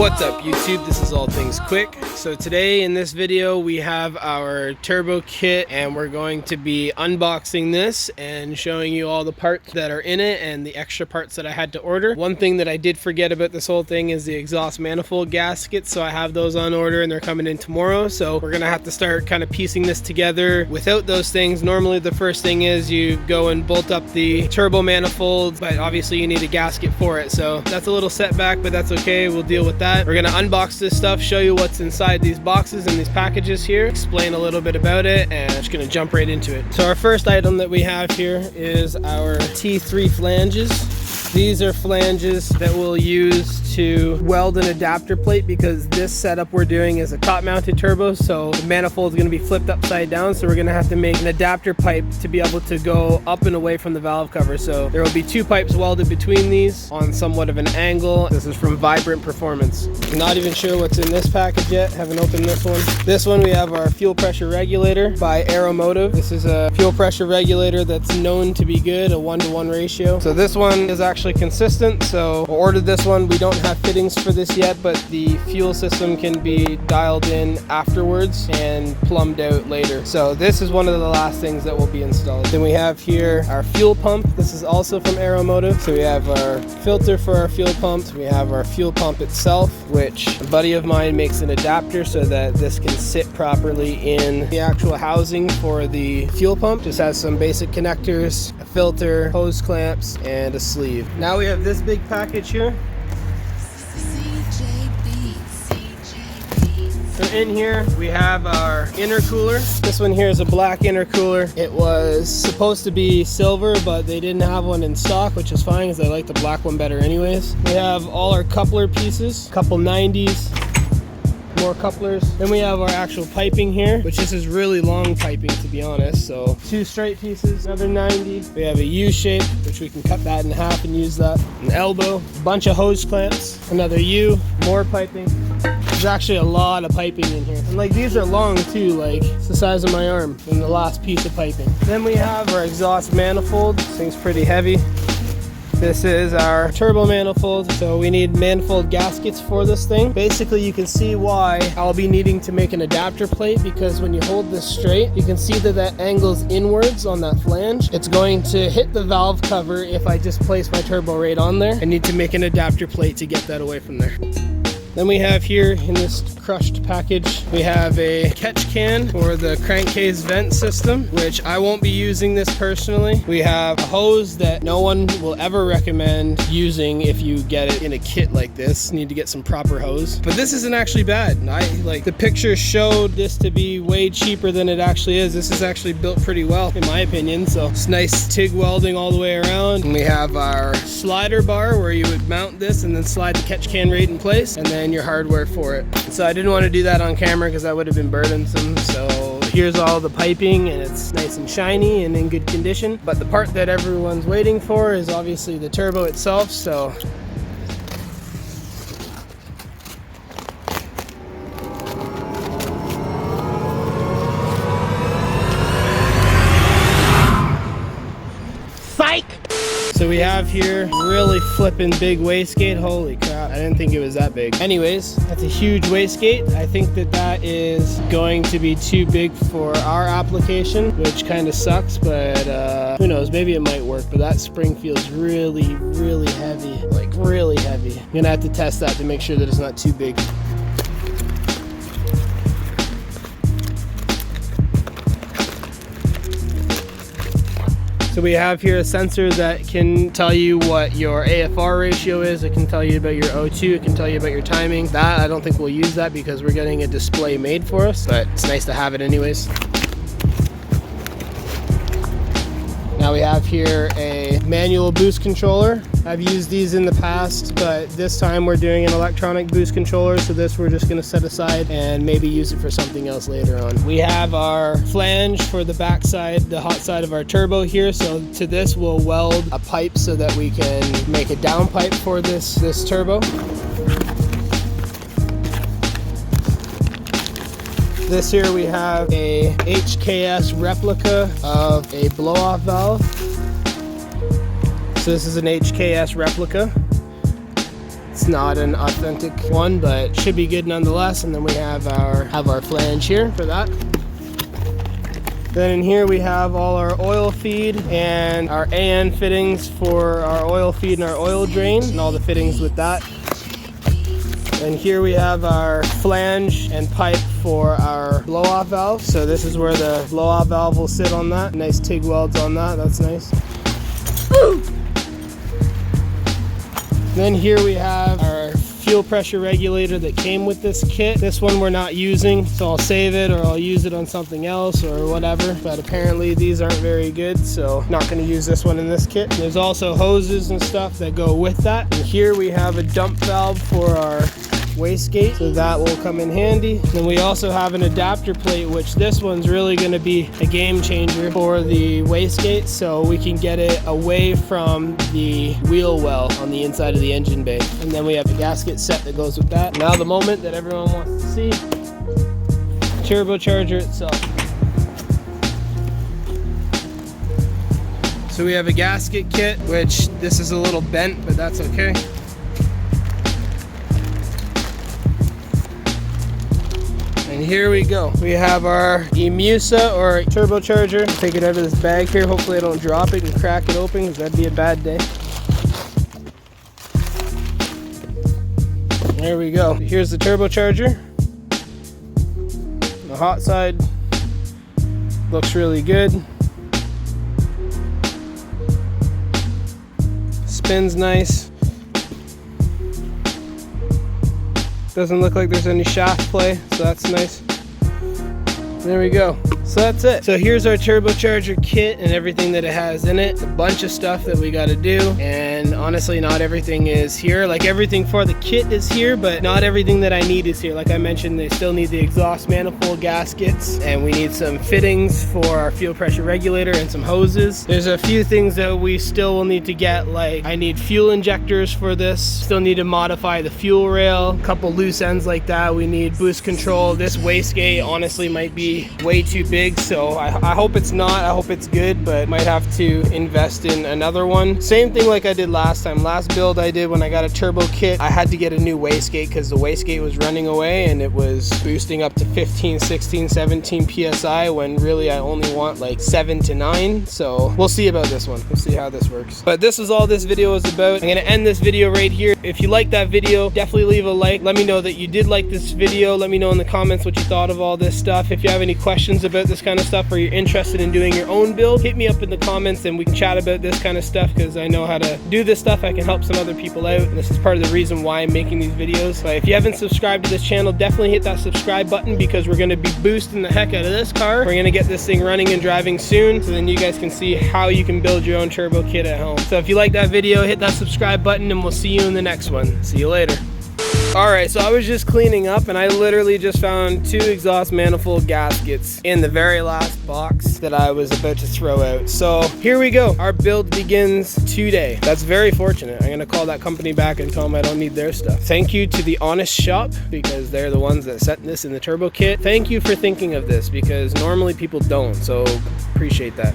What's up YouTube, this is All Things Quick. So today in this video we have our turbo kit and we're going to be unboxing this and showing you all the parts that are in it and the extra parts that I had to order. One thing that I did forget about this whole thing is the exhaust manifold gaskets, so I have those on order and they're coming in tomorrow. So we're gonna have to start kind of piecing this together without those things. Normally the first thing is you go and bolt up the turbo manifold, but obviously you need a gasket for it. So that's a little setback, but that's okay, we'll deal with that. We're gonna unbox this stuff, show you what's inside these boxes and these packages here, explain a little bit about it, and I'm just gonna jump right into it. So our first item that we have here is our T3 flanges. These are flanges that we'll use to weld an adapter plate because this setup we're doing is a top mounted turbo, so the manifold is going to be flipped upside down, so we're going to have to make an adapter pipe to be able to go up and away from the valve cover. So there will be two pipes welded between these on somewhat of an angle. This is from Vibrant Performance. I'm not even sure what's in this package yet, haven't opened this one. This one we have our fuel pressure regulator by Aeromotive. This is a fuel pressure regulator that's known to be good, a 1-to-1 ratio. So this one is actually consistent, so we ordered this one. We don't have fittings for this yet, but the fuel system can be dialed in afterwards and plumbed out later. So this is one of the last things that will be installed. Then we have here our fuel pump. This is also from Aeromotive. So we have our filter for our fuel pump. We have our fuel pump itself, which a buddy of mine makes an adapter so that this can sit properly in the actual housing for the fuel pump. Just has some basic connectors, a filter, hose clamps, and a sleeve. Now we have this big package here. So in here we have our intercooler. This one here is a black intercooler. It was supposed to be silver, but they didn't have one in stock, which is fine because I like the black one better anyways. We have all our coupler pieces, couple 90s. More couplers. Then we have our actual piping here, which this is really long piping to be honest. So two straight pieces, another 90. We have a U shape, which we can cut that in half and use that. An elbow, a bunch of hose clamps, another U, more piping. There's actually a lot of piping in here. And like these are long too, like it's the size of my arm in the last piece of piping. Then we have our exhaust manifold. This thing's pretty heavy. This is our turbo manifold, so we need manifold gaskets for this thing. Basically, you can see why I'll be needing to make an adapter plate, because when you hold this straight, you can see that that angles inwards on that flange. It's going to hit the valve cover if I just place my turbo right on there. I need to make an adapter plate to get that away from there. Then we have here in this crushed package, we have a catch can for the crankcase vent system, which I won't be using this personally. We have a hose that no one will ever recommend using if you get it in a kit like this. You need to get some proper hose. But this isn't actually bad. The pictures showed this to be way cheaper than it actually is. This is actually built pretty well in my opinion. So it's nice TIG welding all the way around. And we have our slider bar where you would mount this and then slide the catch can right in place, and then your hardware for it. So I didn't want to do that on camera because that would have been burdensome. So here's all the piping and it's nice and shiny and in good condition. But the part that everyone's waiting for is obviously the turbo itself. So So we have here really flipping big wastegate. Holy crap, I didn't think it was that big. Anyways, that's a huge wastegate. I think that that is going to be too big for our application, which kind of sucks, but who knows, maybe it might work. But that spring feels really, really heavy, like really heavy. I'm gonna have to test that to make sure that it's not too big. So we have here a sensor that can tell you what your AFR ratio is. It can tell you about your O2. It can tell you about your timing. That, I don't think we'll use that because we're getting a display made for us, but it's nice to have it anyways. Now we have here a manual boost controller. I've used these in the past, but this time we're doing an electronic boost controller, so this we're just going to set aside and maybe use it for something else later on. We have our flange for the back side, the hot side of our turbo here, so to this we'll weld a pipe so that we can make a down pipe for this turbo. This here we have a HKS replica of a blow-off valve. So this is an HKS replica. It's not an authentic one, but should be good nonetheless. And then we have our flange here for that. Then in here we have all our oil feed and our AN fittings for our oil feed and our oil drain and all the fittings with that. And here we have our flange and pipe for our blow-off valve. So this is where the blow-off valve will sit on that. Nice TIG welds on that, that's nice. Woo! Then here we have our fuel pressure regulator that came with this kit. This one we're not using, so I'll save it or I'll use it on something else or whatever. But apparently these aren't very good, so not going to use this one in this kit. There's also hoses and stuff that go with that. And here we have a dump valve for our wastegate, so that will come in handy. Then we also have an adapter plate, which this one's really going to be a game changer for the wastegate, so we can get it away from the wheel well on the inside of the engine bay. And then we have a gasket set that goes with that. Now the moment that everyone wants to see, turbocharger itself. So we have a gasket kit, which this is a little bent, but that's okay. And here we go. We have our Emusa or turbocharger. Take it out of this bag here. Hopefully I don't drop it and crack it open, because that'd be a bad day. There we go. Here's the turbocharger. The hot side looks really good. Spins nice. Doesn't look like there's any shaft play, so that's nice. There we go. So that's it. So here's our turbocharger kit and everything that it has in it. It's a bunch of stuff that we got to do, and honestly not everything is here. Like everything for the kit is here, but not everything that I need is here. Like I mentioned, they still need the exhaust manifold gaskets, and we need some fittings for our fuel pressure regulator and some hoses. There's a few things that we still will need to get, like I need fuel injectors for this. Still need to modify the fuel rail, a couple loose ends like that. We need boost control. This wastegate honestly might be way too big, so I hope it's not. I hope it's good, but might have to invest in another one. Same thing like I did last time. Last build I did when I got a turbo kit, I had to get a new wastegate because the wastegate was running away and it was boosting up to 15, 16, 17 PSI when really I only want like 7 to 9. So we'll see about this one. We'll see how this works. But this is all this video is about. I'm gonna end this video right here. If you like that video, definitely leave a like. Let me know that you did like this video. Let me know in the comments what you thought of all this stuff. If you have any questions about this kind of stuff or you're interested in doing your own build, hit me up in the comments and we can chat about this kind of stuff, because I know how to do this stuff. I can help some other people out, and this is part of the reason why I'm making these videos. But if you haven't subscribed to this channel, definitely hit that subscribe button, because we're going to be boosting the heck out of this car. We're going to get this thing running and driving soon, so then you guys can see how you can build your own turbo kit at home. So if you like that video, hit that subscribe button and we'll see you in the next one. See you later. Alright, so I was just cleaning up and I literally just found 2 exhaust manifold gaskets in the very last box that I was about to throw out. So here we go. Our build begins today. That's very fortunate. I'm going to call that company back and tell them I don't need their stuff. Thank you to the Honest Shop, because they're the ones that sent this in the turbo kit. Thank you for thinking of this, because normally people don't, so appreciate that.